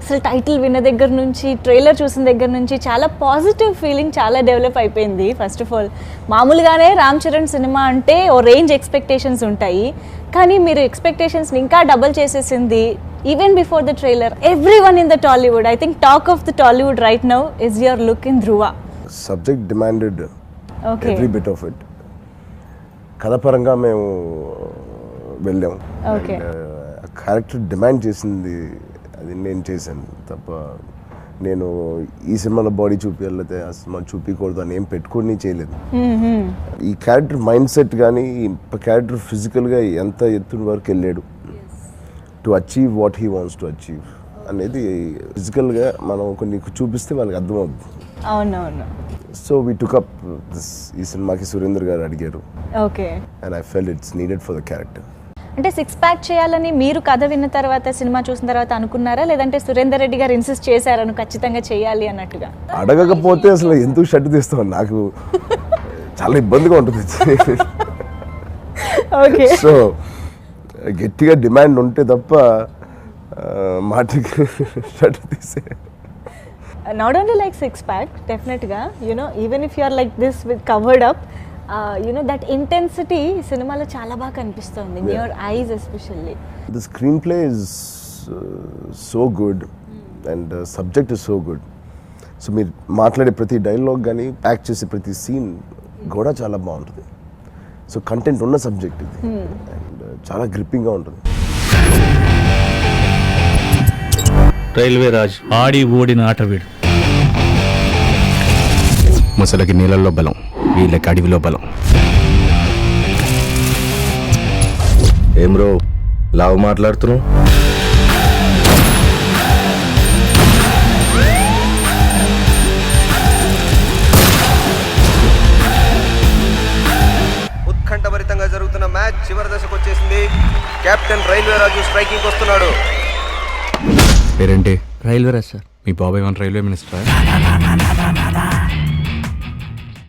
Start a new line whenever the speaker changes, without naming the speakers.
అసలు టైటిల్ విన్న దగ్గర నుంచి ట్రైలర్ చూసిన దగ్గర నుంచి చాలా పాజిటివ్ ఫీలింగ్ చాలా డెవలప్ అయిపోయింది. ఫస్ట్ ఆఫ్ ఆల్ మామూలుగానే రామ్ చరణ్ సినిమా అంటే ఓ రేంజ్ ఎక్స్పెక్టేషన్స్ ఉంటాయి, కానీ మీరు ఎక్స్పెక్టేషన్స్ని ఇంకా డబల్ చేసేసింది. Even before the trailer everyone in the Tollywood, I think talk of the Tollywood right now is your look in Dhruva.
Subject demanded every bit of it. కథపరంగా మేము వెళ్ళాం, క్యారెక్టర్ డిమాండ్ చేసింది అది నేను చేశాను తప్ప నేను ఈ సినిమాలో బాడీ చూపించాలి లేకపోతే ఆ సినిమా చూపించకూడదు అని ఏం పెట్టుకొని చేయలేదు. ఈ క్యారెక్టర్ మైండ్ సెట్ కానీ క్యారెక్టర్ ఫిజికల్గా ఎంత ఎత్తున వరకు వెళ్ళాడు to achieve what he wants to achieve అనేది ఫిజికల్గా మనం కొన్ని చూపిస్తే వాళ్ళకి అర్థమవుతుంది.
అవునవును.
So we took up this. ఈ సినిమాకి సురేందర్ గారు అడిగారు,
okay,
and I felt it's needed for the character.
అంటే 6 ప్యాక్ చేయాలని మీరు కథ విన్న తర్వాత సినిమా చూసిన తర్వాత అనుకున్నారా, లేదంటే సురేందర్ రెడ్డి గారు ఇన్సిస్ట్ చేశారను ఖచ్చితంగా చేయాలి అన్నట్టుగా?
అడగకపోతే అసలు ఎందుకు షర్ట్ తీస్తాం, నాకు చాలా ఇబ్బందిగా ఉంటుంది.
ఓకే,
సో గట్టిగా డిమాండ్ ఉంటే తప్ప మాటకి షర్ట్ తీసే.
నాట్ ఓన్లీ లైక్ 6 ప్యాక్, డెఫినెట్గా you know even if you are like this with covered up, you know that intensity సినిమాలో చాలా బాగా కనిపిస్తుంది, in your eyes especially.
The screenplay is so good and subject is so good. So మీరు మాట్లాడే ప్రతి dialogue కానీ act చేసే ప్రతి సీన్ కూడా చాలా బాగుంటుంది. సో కంటెంట్ ఉన్న సబ్జెక్ట్ ఇది, అండ్ చాలా గ్రిప్పింగ్గా ఉంటుంది.
రైల్వే రాజ్ ఆడి ఓడిన ఆటవీడు.
ముసలకి నీళ్ళల్లో బలం, వీళ్ళకి అడవిలో బలం.
ఏం రో లావు మాట్లాడుతున్నావు?
ఉత్కంఠభరితంగా జరుగుతున్న మ్యాచ్ చివరి దశకు వచ్చేసింది. కెప్టెన్ రైల్వే రాజు స్ట్రైకింగ్ వస్తున్నాడు.
పేరేంటి?
Railway Raj sir.
మీ బాబాయ్ మన రైల్వే మినిస్టర్.